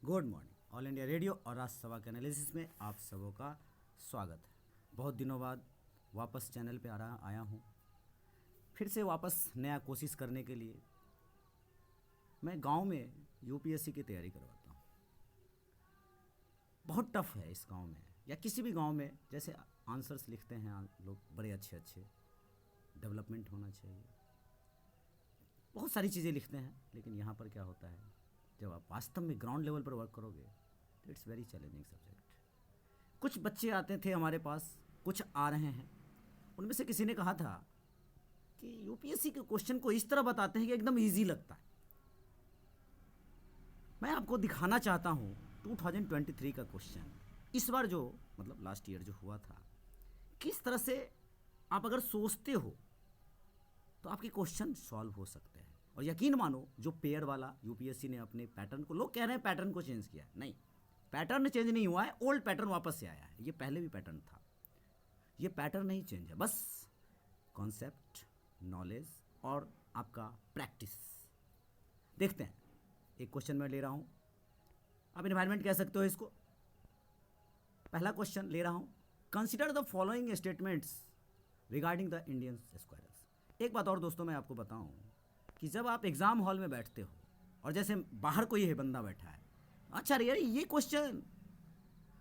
Good morning. All India radio और राजसभा के analysis में आप सबों का स्वागत है। बहुत दिनों बाद वापस चैनल पे आया हूँ, फिर से वापस नया कोशिश करने के लिए। मैं गांव में यूपीएससी की तैयारी करवाता हूँ। बहुत टफ है इस गांव में या किसी भी गांव में। जैसे आंसर्स लिखते हैं लोग बड़े अच्छे अच्छे, डेवलपमेंट होना चाहिए, बहुत सारी चीज़ें लिखते हैं, लेकिन यहाँ पर क्या होता है, जब आप वास्तव में ग्राउंड लेवल पर वर्क करोगे तो इट्स वेरी चैलेंजिंग सब्जेक्ट। कुछ बच्चे आते थे हमारे पास, कुछ आ रहे हैं, उनमें से किसी ने कहा था कि यूपीएससी के क्वेश्चन को इस तरह बताते हैं कि एकदम इजी लगता है। मैं आपको दिखाना चाहता हूँ 2023 का क्वेश्चन, इस बार जो मतलब लास्ट ईयर जो हुआ था, किस तरह से आप अगर सोचते हो तो आपके क्वेश्चन सॉल्व हो सकते हैं। और यकीन मानो, जो पेयर वाला यूपीएससी ने अपने पैटर्न को, लोग कह रहे हैं पैटर्न को चेंज किया है, नहीं, पैटर्न चेंज नहीं हुआ है, ओल्ड पैटर्न वापस से आया है। ये पहले भी पैटर्न था, ये पैटर्न नहीं चेंज है, बस कॉन्सेप्ट, नॉलेज और आपका प्रैक्टिस। देखते हैं, एक क्वेश्चन मैं ले रहा हूँ, आप इन्वायरमेंट कह सकते हो इसको। पहला क्वेश्चन ले रहा हूँ, consider the following statements regarding the Indian squirrels. एक बात और दोस्तों मैं आपको बताऊं कि जब आप एग्ज़ाम हॉल में बैठते हो और जैसे बाहर कोई है बंदा बैठा है, अच्छा अरे यार ये क्वेश्चन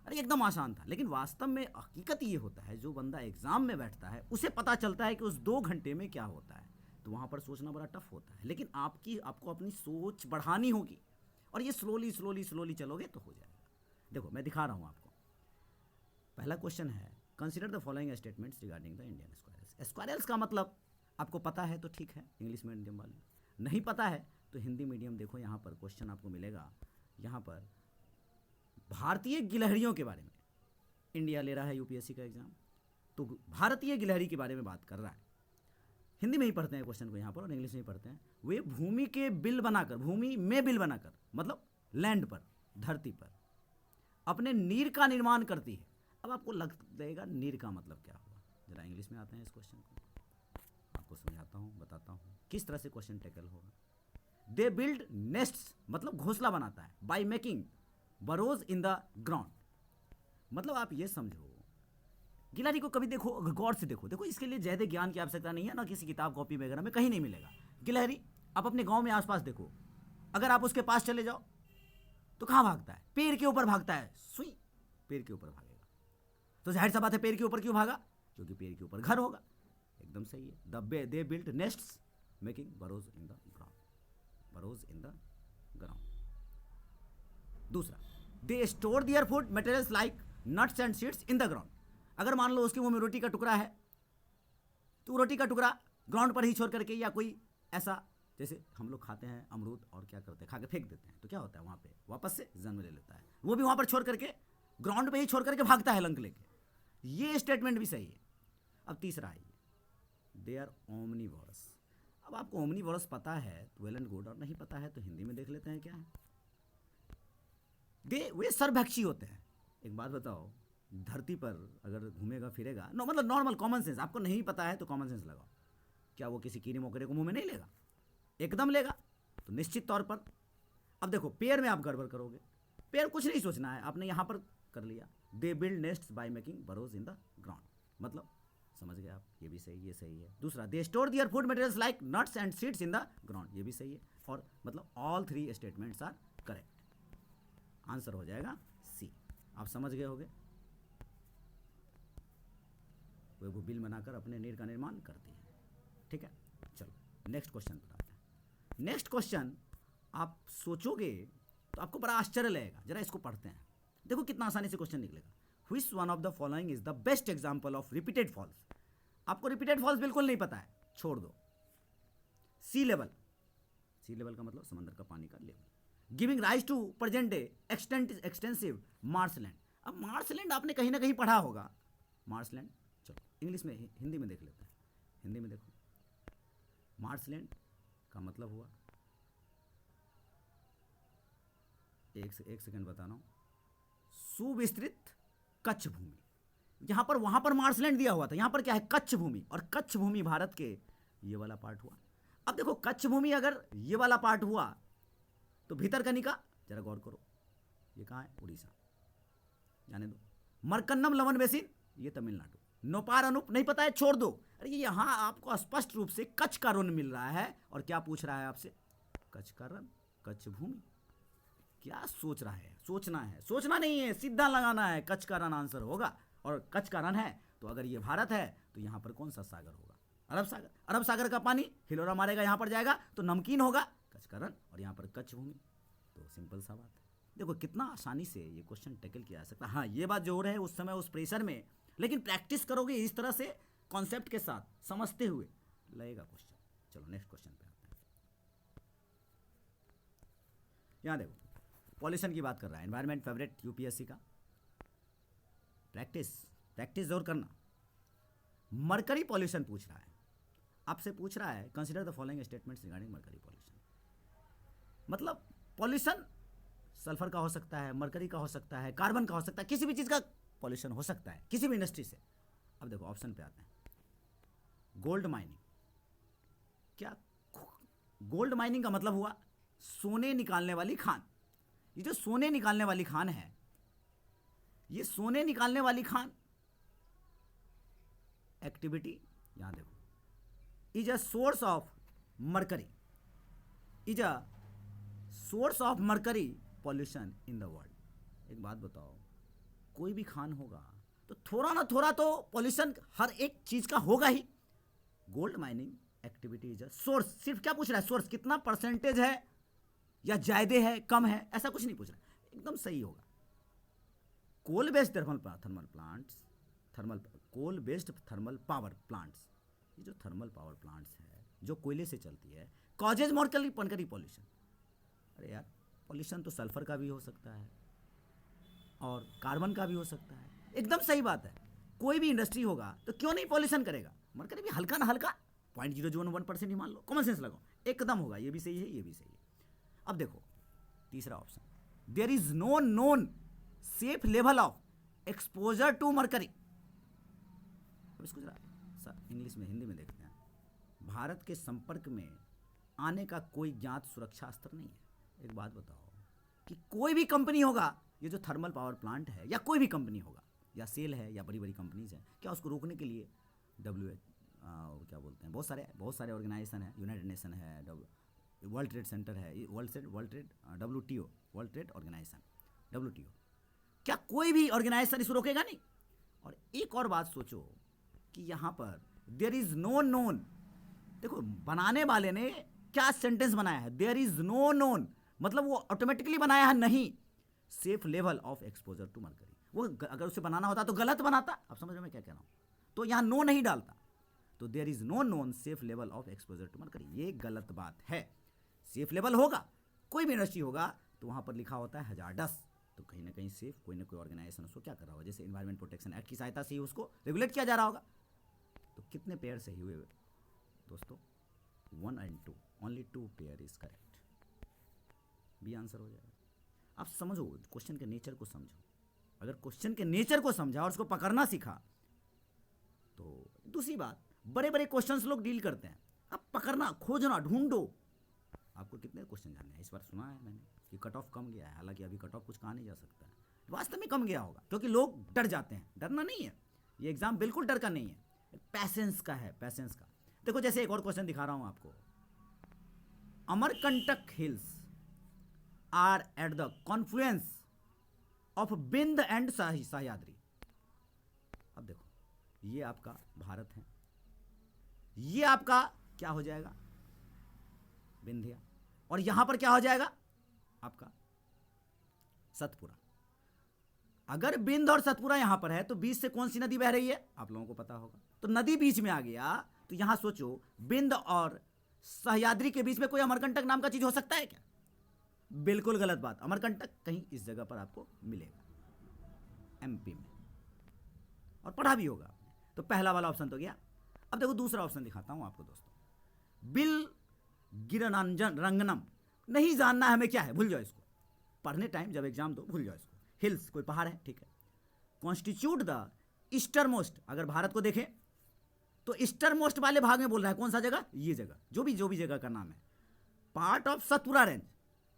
अरे एकदम आसान था, लेकिन वास्तव में हकीकत ये होता है, जो बंदा एग्ज़ाम में बैठता है उसे पता चलता है कि उस 2 घंटे में क्या होता है, तो वहाँ पर सोचना बड़ा टफ होता है। लेकिन आपको अपनी सोच बढ़ानी होगी और ये स्लोली स्लोली स्लोली चलोगे तो हो जाएगा। देखो मैं दिखा रहा हूँ आपको। पहला क्वेश्चन है, consider the following statements regarding the Indian squirrels. Squirrels का मतलब आपको पता है तो ठीक है, इंग्लिश मीडियम वाले। नहीं पता है तो हिंदी मीडियम देखो, यहाँ पर क्वेश्चन आपको मिलेगा। यहाँ पर भारतीय गिलहरियों के बारे में, इंडिया ले रहा है यूपीएससी का एग्जाम, तो भारतीय गिलहरी के बारे में बात कर रहा है। हिंदी में ही पढ़ते हैं क्वेश्चन को यहाँ पर और इंग्लिश में ही पढ़ते हैं। वे भूमि के बिल बनाकर, भूमि में बिल बनाकर मतलब लैंड पर, धरती पर अपने नीर का निर्माण करती है। अब आपको लगेगा नीर का मतलब क्या हुआ, जरा इंग्लिश में आते हैं इस क्वेश्चन को, आपको समझाता हूँ, बताता हूँ किस तरह से क्वेश्चन टैकल होगा। दे बिल्ड नेस्ट्स मतलब घोंसला बनाता है, by making burrows in the ground. मतलब आप ये समझो, गिलहरी को कभी देखो, गौर से देखो, देखो इसके लिए ज़्यादा ज्ञान की आवश्यकता नहीं है, ना किसी किताब कॉपी वगैरह में कहीं नहीं मिलेगा। गिलहरी आप अपने गांव में आसपास देखो, अगर आप उसके पास चले जाओ तो कहाँ भागता है, पेड़ के ऊपर भागता है, सुई पेड़ के ऊपर भागेगा। तो जाहिर सा बात है, पेड़ के ऊपर क्यों भागा, क्योंकि पेड़ के ऊपर घर होगा। एकदम सही है। They built nests making burrows in the ground, burrows in the ground. दूसरा, they store their food materials like nuts and seeds in the ground. अगर मान लो उसके मुंह में रोटी का टुकड़ा है, तो रोटी का टुकड़ा ग्राउंड पर ही छोड़ करके, या कोई ऐसा जैसे हम लोग खाते हैं अमरूद और क्या करते हैं, खा के फेंक देते हैं, तो क्या होता है वहाँ पे वापस से जन्म ले लेता है, वो भी वहाँ पर छोड़ करके, ग्राउंड पे ही छोड़ करके भागता है लंक लेके। ये स्टेटमेंट भी सही है। अब तीसरा है, दे आर ओमनीवोरस। अब आपको ओमनीवोरस पता है तो वेल एंड गुड, और नहीं पता है तो हिंदी में देख लेते हैं क्या है। वे सर्वभक्षी होते हैं। एक बात बताओ, धरती पर अगर घूमेगा फिरेगा, मतलब नॉर्मल कॉमन सेंस, आपको नहीं पता है तो कॉमन सेंस लगाओ, क्या वो किसी कीड़े मकोड़े को मुंह में नहीं लेगा? एकदम लेगा। तो निश्चित तौर पर अब देखो, पेड़ में आप गड़बड़ करोगे, पेड़ कुछ नहीं सोचना है, आपने यहाँ पर कर लिया, they build nests by making burrows in the ground, मतलब समझ गए आप, ये भी सही, ये सही है। दूसरा, they store their food materials like nuts and seeds in the ground, ये भी सही है। और मतलब all 3 statements are correct. Answer हो जाएगा सी। आप समझ गए होंगे, वो बिल बनाकर अपने नीर का निर्माण करती है। ठीक है, चलो नेक्स्ट क्वेश्चन पर आते हैं। नेक्स्ट क्वेश्चन आप सोचोगे तो आपको बड़ा आश्चर्य लगेगा, जरा इसको पढ़ते हैं, देखो कितना आसानी से क्वेश्चन निकलेगा। Which one of the following is the best example of repeated falls. आपको रिपीटेड फॉल्स बिल्कुल नहीं पता है, छोड़ दो। सी लेवल, सी लेवल का मतलब समंदर का पानी का level, giving rise to present day extensive marshland. अब मार्शलैंड आपने कहीं ना कहीं पढ़ा होगा, मार्शलैंड। चलो इंग्लिश में, हिंदी में देख लेते हैं, हिंदी में देखो। मार्शलैंड का मतलब हुआ, एक सेकंड बता रहा हूँ, सुविस्तृत कच्छ भूमि। यहाँ पर वहाँ पर मार्शलैंड दिया हुआ था, यहाँ पर क्या है, कच्छ भूमि, और कच्छ भूमि भारत के ये वाला पार्ट हुआ। अब देखो, कच्छ भूमि अगर ये वाला पार्ट हुआ तो भीतर कनिका, जरा गौर करो, ये कहाँ है? उड़ीसा, जाने दो। मरकन्नम लवन बेसिन, ये तमिलनाडु। नोपार अनूप नहीं पता है, छोड़ दो। अरे ये यहाँ आपको स्पष्ट रूप से कच्छ का रण मिल रहा है, और क्या पूछ रहा है आपसे? कच्छ का रण, कच्छ भूमि। क्या सोच रहा है? सोचना है, सोचना नहीं है, सीधा लगाना है। कच्छ का रण आंसर होगा, और कच्छ का रण है तो अगर ये भारत है तो यहाँ पर कौन सा सागर होगा? अरब सागर। अरब सागर का पानी हिलोरा मारेगा, यहाँ पर जाएगा तो नमकीन होगा, कच्छ का रण, और यहाँ पर कच्छ भूमि। तो सिंपल सा बात है। देखो कितना आसानी से ये क्वेश्चन टैकल किया जा सकता है। हाँ, ये बात जो हो रहा है उस समय उस प्रेशर में, लेकिन प्रैक्टिस करोगे इस तरह से कॉन्सेप्ट के साथ समझते हुए, लगेगा क्वेश्चन। चलो नेक्स्ट क्वेश्चन पे आते हैं। यहाँ देखो पॉल्यूशन की बात कर रहा है, एनवायरमेंट फेवरेट यूपीएससी का। प्रैक्टिस प्रैक्टिस जरूर करना। मरकरी पॉल्यूशन पूछ रहा है आपसे, पूछ रहा है consider the following statements regarding mercury pollution. मतलब पॉल्यूशन सल्फर का हो सकता है, मरकरी का हो सकता है, कार्बन का हो सकता है, किसी भी चीज़ का पॉल्यूशन हो सकता है, किसी भी इंडस्ट्री से। अब देखो ऑप्शन पे आते हैं। गोल्ड माइनिंग, क्या गोल्ड माइनिंग का मतलब हुआ सोने निकालने वाली खान। ये जो सोने निकालने वाली खान है, ये सोने निकालने वाली खान एक्टिविटी, यहां देखो, is a source of mercury, is a source of mercury pollution in the world. एक बात बताओ, कोई भी खान होगा तो थोड़ा ना थोड़ा तो पॉल्यूशन हर एक चीज का होगा ही। Gold mining activity is a source. सिर्फ क्या पूछ रहा है? सोर्स कितना परसेंटेज है, या ज्यादा है, कम है, ऐसा कुछ नहीं पूछ रहा है, एकदम सही होगा। Coal based thermal plants, coal based thermal power plants, ये जो थर्मल पावर प्लांट्स है जो कोयले से चलती है, कॉजेज मरकरी पॉल्यूशन। अरे यार, पॉल्यूशन तो सल्फर का भी हो सकता है और कार्बन का भी हो सकता है, एकदम सही बात है। कोई भी इंडस्ट्री होगा तो क्यों नहीं पॉल्यूशन करेगा? मरकरी भी हल्का ना हल्का 0.001% ही मान लो, कॉमन सेंस लगाओ, एकदम होगा। ये भी सही है, ये भी सही है। अब देखो तीसरा option, there is no known safe level of exposure to mercury. अब इसको जरा इंग्लिश में, हिंदी में देखते हैं। भारत के संपर्क में आने का कोई ज्ञात सुरक्षा स्तर नहीं है। एक बात बताओ कि कोई भी कंपनी होगा, ये जो थर्मल पावर प्लांट है, या कोई भी कंपनी होगा, या सेल है, या बड़ी बड़ी कंपनीज हैं, क्या उसको रोकने के लिए क्या बोलते हैं, बहुत सारे ऑर्गेनाइजेशन है, यूनाइटेड नेशन है, वर्ल्ड ट्रेड सेंटर है, World Trade WTO, World Trade Organisation WTO, क्या कोई भी ऑर्गेनाइजेशन इसको रोकेगा? नहीं। और एक और बात सोचो कि यहाँ पर देयर इज नो नोन, देखो बनाने वाले ने क्या सेंटेंस बनाया है, देयर इज नो नोन, मतलब वो ऑटोमेटिकली बनाया है नहीं, safe level of exposure to mercury. वो अगर उसे बनाना होता तो गलत बनाता। आप समझ रहे मैं क्या कह रहा हूँ? तो यहाँ नो नहीं डालता, तो there is no known safe level of exposure to mercury, ये गलत बात है। सेफ लेवल होगा, कोई भी इंडस्ट्री होगा तो वहाँ पर लिखा होता है हजारडस, तो कहीं ना कहीं सेफ, कोई ना कोई ऑर्गेनाइजेशन उसको क्या कर रहा होगा, जैसे एनवायरमेंट प्रोटेक्शन एक्ट की सहायता से ही उसको रेगुलेट किया जा रहा होगा। तो कितने पेयर सही हुए दोस्तों? 1 and 2, only 2 pair is correct, B answer हो जाएगा। आप समझो क्वेश्चन के नेचर को समझो। अगर क्वेश्चन के नेचर को समझा और उसको पकड़ना सीखा तो दूसरी बात, बड़े बड़े क्वेश्चंस लोग डील करते हैं, अब पकड़ना, खोजना, ढूंढो। आपको कितने क्वेश्चन जानने हैं? इस बार सुना है मैंने कि कट ऑफ कम गया है, हालांकि अभी कट ऑफ कुछ कहा नहीं जा सकता है, वास्तव में कम गया होगा क्योंकि लोग डर जाते हैं। डरना नहीं है, ये एग्जाम बिल्कुल डर का नहीं है, पैसेंस का है, पैसेंस का। देखो जैसे एक और क्वेश्चन दिखा रहा हूं आपको, Amarkantak hills are at the confluence of Vindhya and Sahyadri. अब देखो ये आपका भारत है, ये आपका क्या हो जाएगा? विंध्या, और यहां पर क्या हो जाएगा? आपका सतपुरा। अगर बिंद और सतपुरा यहां पर है तो बीच से कौन सी नदी बह रही है? आप लोगों को पता होगा। तो नदी बीच में आ गया, तो यहां सोचो बिंद और सह्याद्री के बीच में कोई अमरकंटक नाम का चीज हो सकता है क्या? बिल्कुल गलत बात। अमरकंटक कहीं इस जगह पर आपको मिलेगा, MP में, और पढ़ा भी होगा। तो पहला वाला ऑप्शन तो गया। अब देखो दूसरा ऑप्शन दिखाता हूं आपको दोस्तों, बिल गिरनांजन रंगनम। नहीं जानना हमें क्या है, भूल जाओ इसको, पढ़ने टाइम जब एग्जाम दो भूल जाओ इसको। हिल्स कोई पहाड़ है, ठीक है। कॉन्स्टिट्यूट द ईस्टरमोस्ट, अगर भारत को देखें तो ईस्टरमोस्ट वाले भाग में बोल रहा है, कौन सा जगह? ये जगह, जो भी जगह का नाम है, पार्ट ऑफ सतपुरा रेंज।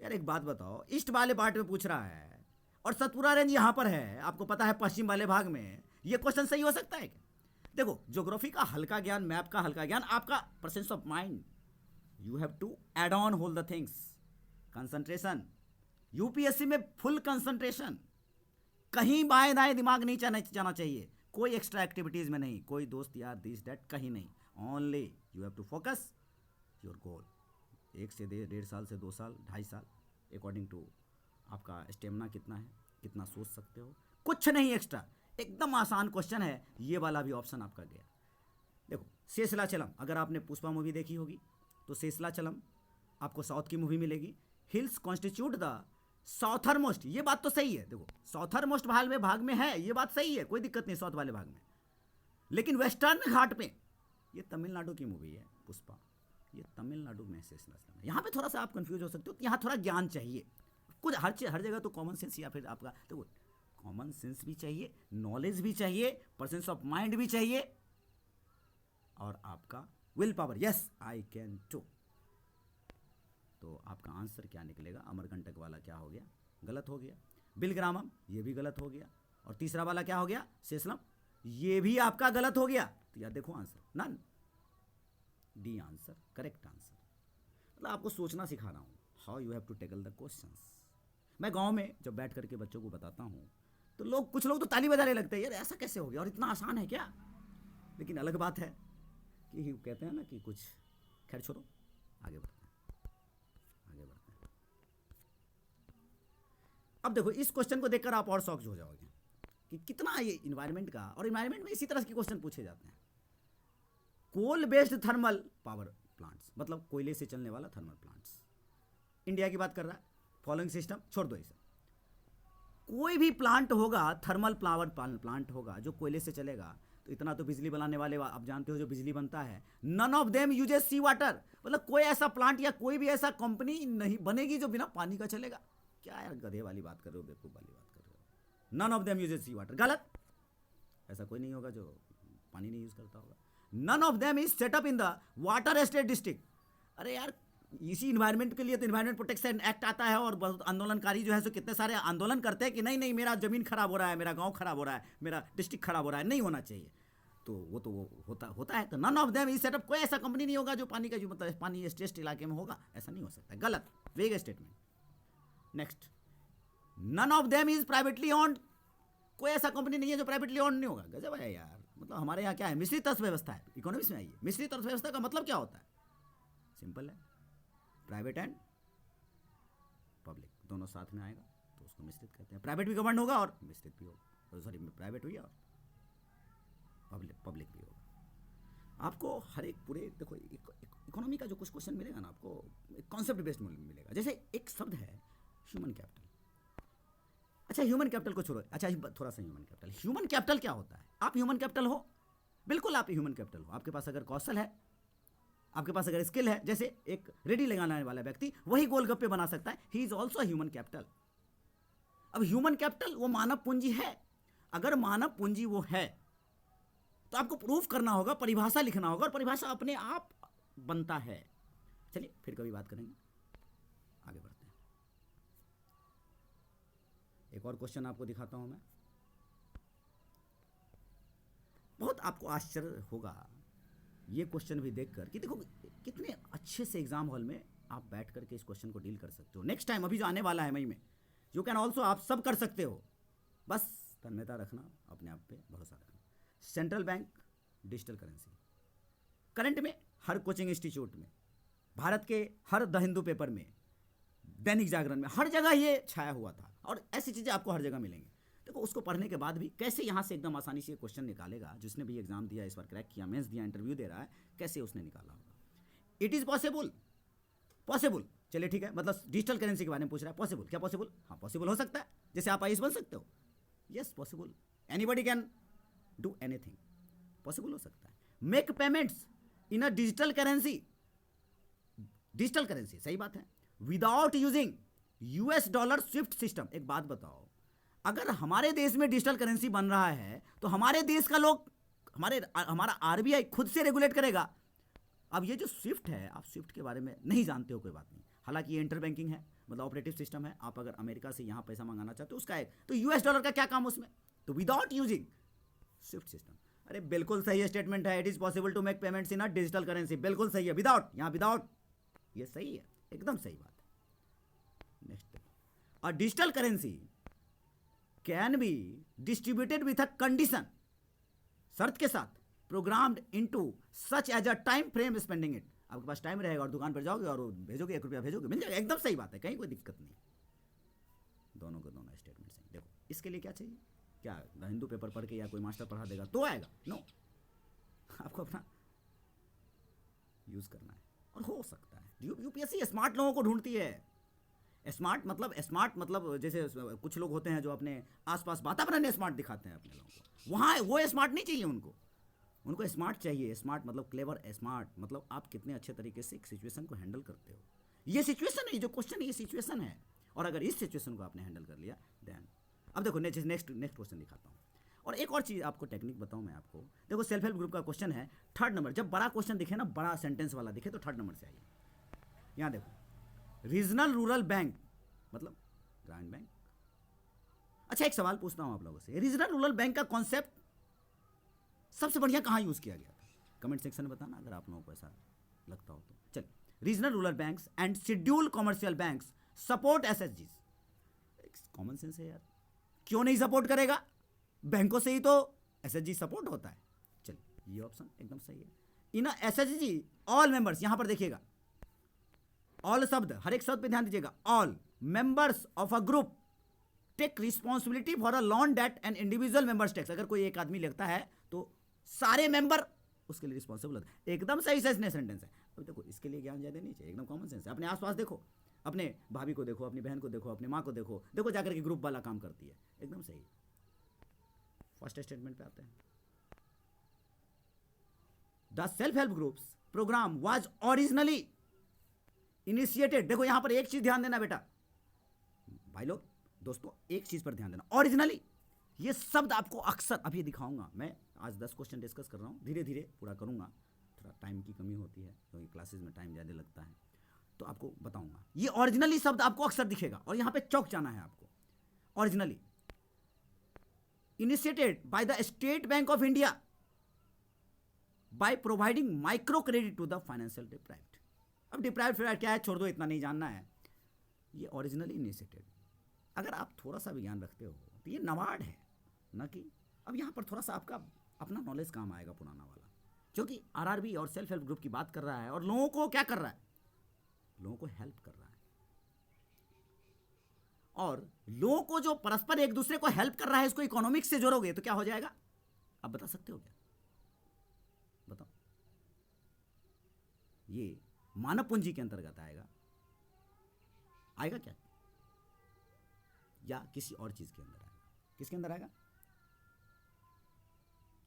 यार एक बात बताओ, ईस्ट वाले पार्ट में पूछ रहा है और सतपुरा रेंज यहाँ पर है, आपको पता है पश्चिम वाले भाग में, ये क्वेश्चन सही हो सकता है क्या? देखो, ज्योग्राफी का हल्का ज्ञान, मैप का हल्का ज्ञान, आपका presence of mind, you have to add on whole the things, concentration, UPSC में फुल कंसंट्रेशन, कहीं बाएं दाएं दिमाग नहीं जाना चाहिए, कोई एक्स्ट्रा एक्टिविटीज में नहीं, कोई दोस्त यार दिस डैट कहीं नहीं, only you have to focus your goal. 1 से 1.5 साल से 2 साल 2.5 साल, अकॉर्डिंग टू आपका स्टेमिना कितना है, कितना सोच सकते हो, कुछ नहीं एक्स्ट्रा, एकदम आसान क्वेश्चन है। ये वाला भी ऑप्शन आपका गया। देखो, शेषलाचलम, अगर आपने पुष्पा मूवी देखी होगी तो शेषलाचलम आपको साउथ की मूवी मिलेगी। हिल्स कॉन्स्टिट्यूट द साउथर मोस्ट, ये बात तो सही है। देखो, साउथर मोस्ट भाग में है, ये बात सही है, कोई दिक्कत नहीं साउथ वाले भाग में, लेकिन वेस्टर्न घाट पे, ये तमिलनाडु की मूवी है पुष्पा, ये तमिलनाडु में शेषलाचलम है। यहाँ पे थोड़ा सा आप कंफ्यूज हो सकते हो, यहाँ थोड़ा ज्ञान चाहिए कुछ, हर जगह तो कॉमन सेंस या फिर आपका, देखो कॉमन सेंस भी चाहिए, नॉलेज भी चाहिए, प्रेजेंस ऑफ माइंड भी चाहिए, और आपका will power, yes I can too. तो आपका आंसर क्या निकलेगा? अमरकंटक वाला क्या हो गया? गलत हो गया। बिलग्रामम, ये भी गलत हो गया। और तीसरा वाला क्या हो गया? शेषलम, ये भी आपका गलत हो गया। तो यार देखो answer none, D answer correct answer. मतलब आपको सोचना सिखा रहा हूँ, how you have to tackle the questions. मैं गांव में जब बैठ करके बच्चों को बताता हूँ तो कुछ लोग तो ताली बजाने लगते हैं, यार ऐसा कैसे हो गया और इतना आसान है क्या? लेकिन अलग बात है कि कहते हैं ना कि कुछ, खैर छोड़ो, आगे बढ़ते हैं। अब देखो, इस क्वेश्चन को देखकर आप और शॉक हो जाओगे कि कितना ये इन्वायरमेंट का, और इन्वायरमेंट में इसी तरह के क्वेश्चन पूछे जाते हैं। Coal based thermal power plants, मतलब कोयले से चलने वाला थर्मल प्लांट्स, इंडिया की बात कर रहा है। फॉलोइंग सिस्टम छोड़ दो इसे, कोई भी प्लांट होगा, थर्मल पावर प्लांट होगा जो कोयले से चलेगा, तो इतना तो बिजली बनाने वाले आप जानते हो जो बिजली बनता है, none of them uses sea water. मतलब कोई ऐसा प्लांट या कोई भी ऐसा कंपनी नहीं बनेगी जो बिना पानी का चलेगा। क्या यार गधे वाली बात कर रहे हो, बेवकूफ वाली बात कर रहे हो। None of them uses sea water, गलत, ऐसा कोई नहीं होगा जो पानी नहीं यूज करता होगा। None of them is setup in the water state district. अरे यार, इसी इन्वायरमेंट के लिए तो इन्वायरमेंट प्रोटेक्शन एक्ट आता है, और बहुत आंदोलनकारी जो है सो कितने सारे आंदोलन करते हैं कि नहीं नहीं मेरा जमीन खराब हो रहा है, मेरा गांव खराब हो रहा है, मेरा डिस्ट्रिक्ट खराब हो रहा है, नहीं होना चाहिए। तो वो होता है। तो none of them is setup, कोई ऐसा कंपनी नहीं होगा जो पानी का जो मतलब पानी स्टेट इलाके में होगा, ऐसा नहीं हो सकता, गलत, vague statement. Next, none of them is privately owned, कोई ऐसा कंपनी नहीं है जो प्राइवेटली ऑन्ड नहीं होगा। गजब है यार, मतलब हमारे यहाँ क्या है, मिश्रित अर्थव्यवस्था है। इकोनॉमिक्स में आइए, मिश्रित अर्थव्यवस्था का मतलब क्या होता है? सिंपल है, प्राइवेट एंड पब्लिक दोनों साथ में आएगा तो उसको मिश्रित कहते हैं। प्राइवेट भी गवर्न होगा और मिश्रित भी होगा, सॉरी प्राइवेट हुई और पब्लिक भी होगा। आपको हर एक पूरे, देखो इकोनॉमी का जो कुछ क्वेश्चन मिलेगा ना, आपको एक कॉन्सेप्ट बेस्ड मिलेगा। जैसे एक शब्द है ह्यूमन कैपिटल। अच्छा, ह्यूमन कैपिटल को छोड़ो, अच्छा थोड़ा सा ह्यूमन कैपिटल क्या होता है? आप ह्यूमन कैपिटल हो, बिल्कुल आप ह्यूमन कैपिटल हो। आपके पास अगर कौशल है, आपके पास अगर स्किल है, जैसे एक रेडी लगाने वाला व्यक्ति वही गोलगप्पे बना सकता है, he is also human capital. अब ह्यूमन कैपिटल वो मानव पूंजी है। अगर मानव पूंजी वो है तो आपको प्रूफ करना होगा, परिभाषा लिखना होगा, और परिभाषा अपने आप बनता है। चलिए फिर कभी बात करेंगे, आगे बढ़ते हैं। एक और क्वेश्चन आपको दिखाता हूं मैं, बहुत आपको आश्चर्य होगा ये क्वेश्चन भी देखकर कि देखो कितने अच्छे से एग्जाम हॉल में आप बैठ करके इस क्वेश्चन को डील कर सकते हो। नेक्स्ट टाइम, अभी जो आने वाला है मई में, यू कैन ऑल्सो, आप सब कर सकते हो, बस तन्मयता रखना, अपने आप पे भरोसा रखना। Central bank digital currency, current में हर कोचिंग इंस्टीट्यूट में, भारत के हर द हिंदू पेपर में, दैनिक जागरण में, हर जगह ये छाया हुआ था, और ऐसी चीज़ें आपको हर जगह मिलेंगी। देखो उसको पढ़ने के बाद भी कैसे यहाँ से एकदम आसानी से क्वेश्चन निकालेगा, जिसने भी एग्जाम दिया, इस बार क्रैक किया, मेंस दिया, इंटरव्यू दे रहा है, कैसे उसने निकाला होगा। इट इज़ पॉसिबल, चलिए ठीक है, मतलब डिजिटल करेंसी के बारे में पूछ रहा है, पॉसिबल, क्या पॉसिबल? हाँ पॉसिबल हो सकता है। जैसे आप आईएएस बन सकते हो, yes possible, anybody can do anything, possible हो सकता है। Make payments in a digital currency, सही बात है, without using US dollar Swift system. एक बात बताओ, अगर हमारे देश में डिजिटल करेंसी बन रहा है तो हमारे देश का लोग, हमारा आरबीआई खुद से रेगुलेट करेगा। अब ये जो स्विफ्ट है, आप स्विफ्ट के बारे में नहीं जानते हो, कोई बात नहीं, हालांकि ये इंटर बैंकिंग है, मतलब ऑपरेटिव सिस्टम है, आप अगर अमेरिका से यहाँ पैसा मंगाना चाहते हो उसका है, तो यूएस डॉलर का क्या काम उसमें, तो विदाउट यूजिंग स्विफ्ट सिस्टम। अरे बिल्कुल सही स्टेटमेंट है, it is possible to make payments in a digital currency, बिल्कुल सही है, विदाउट, यहाँ विदाउट, ये सही है, एकदम सही बात है। Next, a digital currency can be distributed with a condition, शर्त के साथ, programmed into such as a time frame spending it, आपके पास टाइम रहेगा और दुकान पर जाओगे और भेजोगे, 1 रुपया भेजोगे, मिल जाएगा, एकदम सही बात है, कहीं कोई दिक्कत नहीं। दोनों के दोनों स्टेटमेंट सही। देखो इसके लिए क्या चाहिए, क्या हिंदू पेपर पढ़ के या कोई मास्टर पढ़ा देगा तो आएगा, नो, आपको अपना यूज करना है। और हो सकता है यूपीएससी स्मार्ट लोगों को ढूंढती है। स्मार्ट मतलब जैसे कुछ लोग होते हैं जो अपने आसपास वातावरण स्मार्ट दिखाते हैं अपने लोगों को, वहाँ वो स्मार्ट नहीं चाहिए उनको स्मार्ट चाहिए। स्मार्ट मतलब क्लेवर, स्मार्ट मतलब आप कितने अच्छे तरीके से एक सिचुएशन को हैंडल करते हो। ये सिचुएशन है, जो क्वेश्चन है ये सिचुएशन है, और अगर इस सिचुएशन को आपने हैंडल कर लिया देन, अब देखो नेक्स्ट क्वेश्चन दिखाता हूँ। और एक और चीज़ आपको टेक्निक बताऊँ मैं आपको, देखो सेल्फ हेल्प ग्रुप का क्वेश्चन है 3rd नंबर, जब बड़ा क्वेश्चन दिखे ना, बड़ा सेंटेंस वाला दिखे तो 3rd नंबर से आइए। यहाँ देखो रीजनल रूरल बैंक मतलब ग्रामीण बैंक। अच्छा एक सवाल पूछता हूँ आप लोगों से, रीजनल रूरल बैंक का कॉन्सेप्ट सबसे बढ़िया कहाँ यूज़ किया गया था, कमेंट सेक्शन में बताना अगर आप लोगों को ऐसा लगता हो तो। चलिए, regional rural banks and scheduled commercial banks support एसएचजीज, कॉमन सेंस है यार, क्यों नहीं सपोर्ट करेगा, बैंकों से ही तो एसएचजी सपोर्ट होता है। चलिए ये ऑप्शन एकदम सही है। इन एसएचजी ऑल मेंबर्स, यहां पर देखिएगा ऑल शब्द, हर एक शब्द पे ध्यान दीजिएगा, all members of a group take responsibility for a loan debt and individual members tax, अगर कोई एक आदमी लगता है तो सारे मेंबर उसके लिए रिस्पॉन्सिबल होते हैं। एकदम सही सेंटेंस है। अब देखो इसके लिए ज्ञान ज्यादा नहीं चाहिए, एकदम कॉमन सेंस है। अपने आसपास देखो, अपने भाभी को देखो, अपनी बहन को देखो, अपनी माँ को देखो, देखो जाकर के ग्रुप वाला काम करती है, एकदम सही। फर्स्ट स्टेटमेंट पे आते हैं, the self help groups programme was originally initiated, देखो यहां पर एक चीज ध्यान देना बेटा, भाई लोग दोस्तों एक चीज पर ध्यान देना, ओरिजिनली ये शब्द आपको अक्सर अभी दिखाऊंगा मैं, आज 10 क्वेश्चन डिस्कस कर रहा हूं, धीरे धीरे पूरा करूंगा, थोड़ा टाइम की कमी होती है क्योंकि क्लासेस में टाइम ज़्यादा लगता है, तो आपको बताऊंगा। ये ओरिजिनली शब्द आपको अक्सर दिखेगा और यहां पे चौक जाना है आपको। Originally initiated by the State Bank of India by providing micro credit to the financial deprived. अब डिप्राइव्ड क्या है छोड़ दो, इतना नहीं जानना है। ये ओरिजिनली इनिशिएटेड, अगर आप थोड़ा सा भी ज्ञान रखते हो तो ये नवाड है ना, कि अब यहां पर थोड़ा सा आपका अपना नॉलेज काम आएगा पुराना वाला, क्योंकि आरआरबी और सेल्फ हेल्प ग्रुप की बात कर रहा है और लोगों को क्या कर रहा है, लोगों को हेल्प कर रहा है, और लोगों को जो परस्पर एक दूसरे को हेल्प कर रहा है, इसको इकोनॉमिक्स से जोड़ोगे तो क्या हो जाएगा, आप बता सकते हो क्या, बताओ। ये मानव पूंजी के अंतर्गत आएगा, आएगा क्या, या किसी और चीज के अंदर आएगा, किसके अंदर आएगा,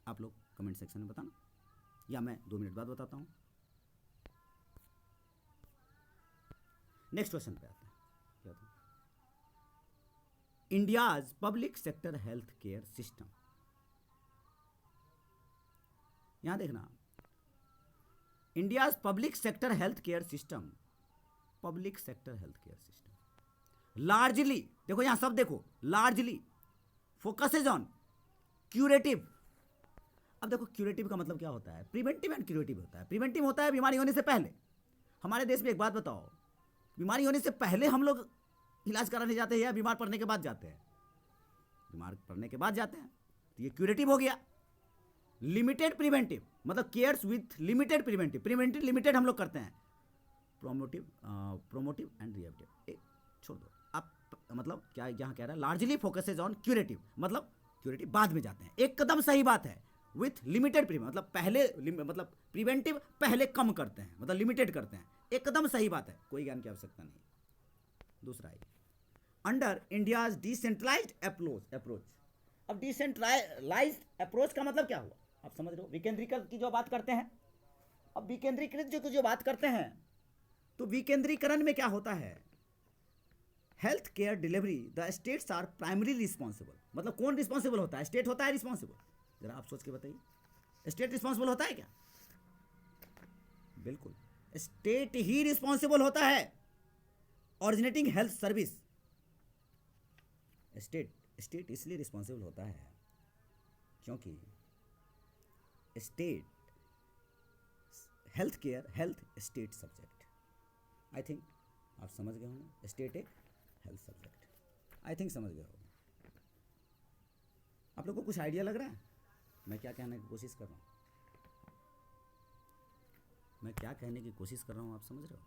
आप लोग कमेंट सेक्शन में बताना, या मैं 2 मिनट बाद बताता हूं। नेक्स्ट क्वेश्चन पे आते हैं, क्या था, India's public sector health care system, यहां देखना, India's public sector health care system, public sector health care system largely, देखो यहां सब देखो, लार्जली फोकसेज ऑन क्यूरेटिव। अब देखो क्यूरेटिव का मतलब क्या होता है, प्रिवेंटिव एंड क्यूरेटिव होता है। प्रिवेंटिव होता है बीमारी होने से पहले। हमारे देश में एक बात बताओ, बीमारी होने से पहले हम लोग इलाज कराने जाते हैं या बीमार पड़ने के बाद जाते हैं, बीमार पड़ने के बाद जाते हैं, तो ये क्यूरेटिव हो गया। लिमिटेड प्रिवेंटिव मतलब cares with limited preventive, preventive limited हम लोग करते हैं, प्रोमोटिव एंड रिहेबिलिटेटिव छोड़ दो आप, मतलब क्या यहाँ कह रहा है, लार्जली फोकसेज ऑन क्यूरेटिव, मतलब क्यूरेटिव बाद में जाते हैं, एकदम सही बात है। विथ लिमिटेड प्रिवेंटिव मतलब पहले, मतलब प्रिवेंटिव पहले कम करते हैं, मतलब लिमिटेड करते हैं, एकदम सही बात है, कोई ज्ञान की आवश्यकता नहीं। दूसरा है अंडर इंडियाज डिसेंट्रलाइज्ड अप्रोच। अब डिसेंट्रलाइज्ड अप्रोच का मतलब क्या हुआ, आप समझ रहे हो, विकेंद्रीकृत की जो बात करते हैं। अब विकेंद्रीकृत जो बात करते हैं, तो विकेंद्रीकरण में क्या होता है, health care delivery the states are primary responsible, मतलब कौन रिस्पॉन्सिबल होता है, स्टेट होता है रिस्पॉन्सिबल, जरा आप सोच के बताइए, स्टेट रिस्पॉन्सिबल होता है क्या, बिल्कुल स्टेट ही रिस्पॉन्सिबल होता है। ऑरिजिनेटिंग हेल्थ सर्विस, स्टेट इसलिए रिस्पॉन्सिबल होता है क्योंकि state health care, health state subject. I think आप समझ गए होंगे, स्टेट एक हेल्थ सब्जेक्ट, आई थिंक समझ गए होंगे। आप लोग को कुछ आइडिया लग रहा है मैं क्या कहने की कोशिश कर रहा हूँ? मैं क्या कहने की कोशिश कर रहा हूँ, आप समझ रहे हो?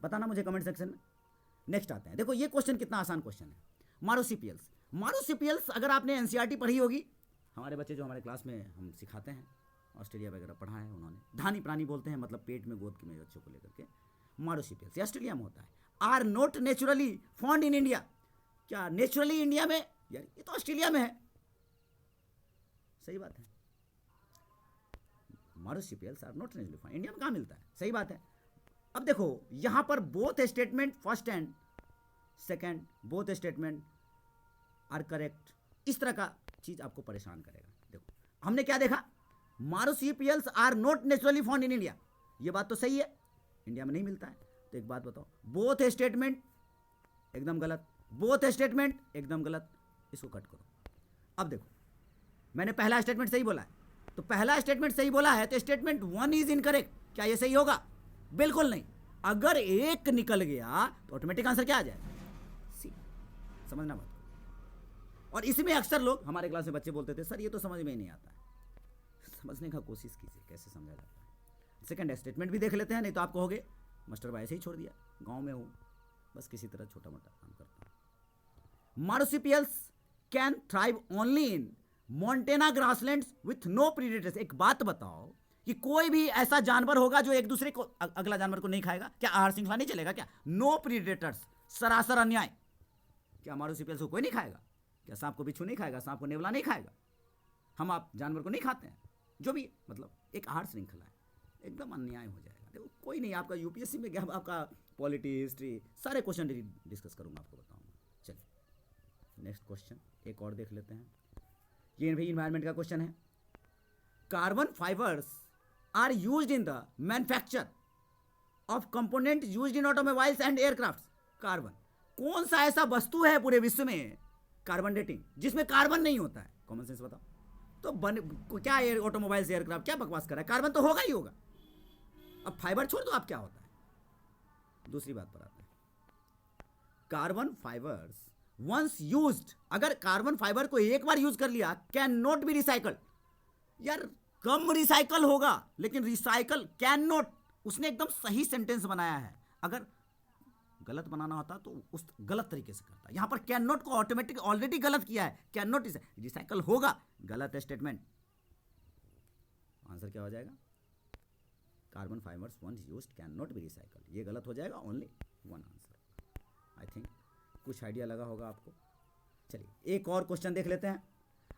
बताना मुझे कमेंट सेक्शन में। नेक्स्ट आते हैं, देखो ये क्वेश्चन कितना आसान क्वेश्चन है। मार्सुपियल्स अगर आपने एनसीईआरटी पढ़ी होगी, हमारे बच्चे जो हमारे क्लास में हम सिखाते हैं, ऑस्ट्रेलिया वगैरह पढ़ा है उन्होंने, धानी प्राणी बोलते हैं, मतलब पेट में गोद में बच्चों को लेकर के। मार्सुपियल्स ऑस्ट्रेलिया में होता है। Are not naturally found in India, क्या नेचुरली इंडिया में? यार ये तो ऑस्ट्रेलिया में है, सही बात है। Marsupials are not naturally found, India में कहाँ मिलता है, सही बात है। अब देखो यहां पर both statement, first and second both statement are correct, इस तरह का चीज आपको परेशान करेगा। देखो हमने क्या देखा, marsupials are not naturally found in India, ये बात तो सही है, इंडिया में नहीं मिलता है। तो एक बात बताओ, बोथ स्टेटमेंट एकदम गलत, बोथ स्टेटमेंट एकदम गलत, इसको कट करो। अब देखो मैंने पहला स्टेटमेंट सही बोला है, तो पहला स्टेटमेंट सही बोला है तो स्टेटमेंट 1 इज इनकरेक्ट, क्या ये सही होगा? बिल्कुल नहीं। अगर एक निकल गया तो ऑटोमेटिक आंसर क्या आ जाएगा? सी। समझना बात। और इसमें अक्सर लोग, हमारे क्लास में बच्चे बोलते थे सर ये तो समझ में ही नहीं आता है। समझने का कोशिश कीजिए कैसे समझा जाता है। सेकंड स्टेटमेंट भी देख लेते हैं, नहीं तो आप कहोगे मास्टर भाई ऐसे ही छोड़ दिया, गांव में हूं बस किसी तरह छोटा मोटा काम करता हूं। Marsupials can thrive only in Montana grasslands with no predators. एक बात बताओ कि कोई भी ऐसा जानवर होगा जो एक दूसरे को, अगला जानवर को नहीं खाएगा क्या? आहार श्रृंखला नहीं चलेगा क्या? नो प्रीडेटर्स, सरासर अन्याय। क्या मार्सुपियल्स को कोई नहीं खाएगा? क्या सांप को बिच्छू नहीं खाएगा? सांप को नेवला नहीं खाएगा? हम आप जानवर को नहीं खाते हैं? जो भी मतलब एक आहार श्रृंखला है, एकदम अन्याय हो जाएगा। देखो कोई नहीं, आपका यूपीएससी में क्या, आपका पॉलिटी, हिस्ट्री, सारे क्वेश्चन डिस्कस करूंगा, आपको बताऊंगा। चलिए नेक्स्ट क्वेश्चन एक और देख लेते हैं। ये भी इन्वायरमेंट का क्वेश्चन है। Carbon fibres are used in the manufacture of component used in automobiles and aircraft. Carbon, कौन सा ऐसा वस्तु है पूरे विश्व में कार्बन डेटिंग जिसमें कार्बन नहीं होता है? कॉमन सेंस बताओ तो क्या ऑटोमोबाइल्स एयरक्राफ्ट क्या बकवास कर रहा है? कार्बन तो होगा ही होगा। अब फाइबर छोड़ दो, आप क्या होता है। दूसरी बात पर आते हैं, कार्बन फाइबर्स वंस यूज्ड, अगर कार्बन फाइबर को एक बार यूज कर लिया, कैन नॉट बी रिसाइकल्ड। यार कम रिसाइकल होगा, लेकिन रिसाइकल कैन नॉट, उसने एकदम सही सेंटेंस बनाया है। अगर गलत बनाना होता तो उस गलत तरीके से करता। यहां पर कैन नॉट को ऑटोमेटिक ऑलरेडी गलत किया है, कैन नॉट रिसाइकल होगा, गलत स्टेटमेंट। आंसर क्या हो जाएगा? Carbon fibres once used can not be recycled, ये गलत हो जाएगा, only one answer. I think कुछ आइडिया लगा होगा आपको। चलिए एक और क्वेश्चन देख लेते हैं।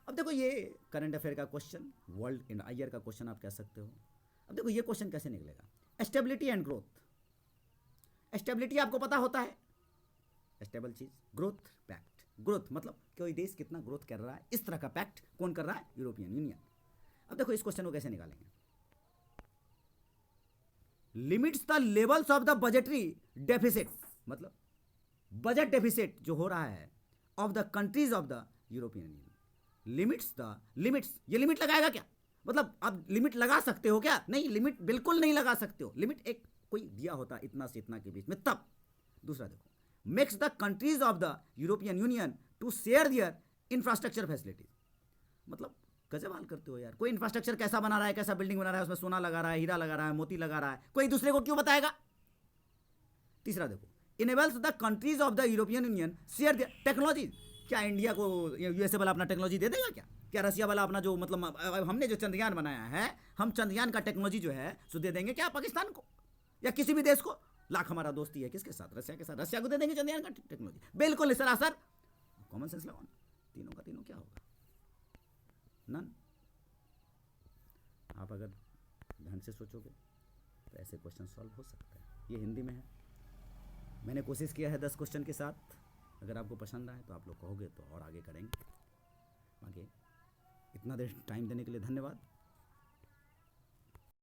अब देखो ये करंट अफेयर का क्वेश्चन, वर्ल्ड इन ईयर का क्वेश्चन आप कह सकते हो। अब देखो ये क्वेश्चन कैसे निकलेगा। Stability and growth. स्टेबिलिटी आपको पता होता है, स्टेबल चीज, ग्रोथ पैक्ट, ग्रोथ मतलब कोई देश कितना ग्रोथ कर रहा है, इस तरह का पैक्ट कौन कर रहा है? European union. अब देखो इस क्वेश्चन को कैसे निकालेंगे। Limits the levels of the budgetary deficit, मतलब बजट डेफिसिट जो हो रहा है of the countries of the European union. Limits, ये लिमिट लगाएगा क्या? मतलब आप लिमिट लगा सकते हो क्या? नहीं, लिमिट बिल्कुल नहीं लगा सकते हो। लिमिट एक कोई दिया होता इतना से इतना के बीच में, तब। दूसरा देखो, makes the countries of the European Union to share their infrastructure facilities. मतलब गजब हाल करते हो यार। कोई इंफ्रास्ट्रक्चर कैसा बना रहा है, कैसा बिल्डिंग बना रहा है, उसमें सोना लगा रहा है, हीरा लगा रहा है, मोती लगा रहा है, कोई दूसरे को क्यों बताएगा? तीसरा देखो, enables the countries of the European Union share their technology. क्या इंडिया को यूएसए वाला अपना टेक्नोलॉजी दे देगा क्या? क्या रसिया वाला अपना जो, मतलब हमने जो चंद्रयान बनाया है, हम चंद्रयान का टेक्नोलॉजी जो है सो दे देंगे क्या पाकिस्तान को या किसी भी देश को? लाख हमारा दोस्ती है किसके साथ? रसिया के साथ। रसिया को दे देंगे चंद्रयान का टेक्नोलॉजी? बिल्कुल सरासर कॉमन सेंस लगाओ ना। तीनों का तीनों क्या होगा? नन। आप अगर ध्यान से सोचोगे तो ऐसे क्वेश्चन सॉल्व हो सकता है। ये हिंदी में है, मैंने कोशिश किया है 10 क्वेश्चन के साथ। अगर आपको पसंद आए तो आप लोग कहोगे तो और आगे करेंगे। बाकी इतना देर टाइम देने के लिए धन्यवाद।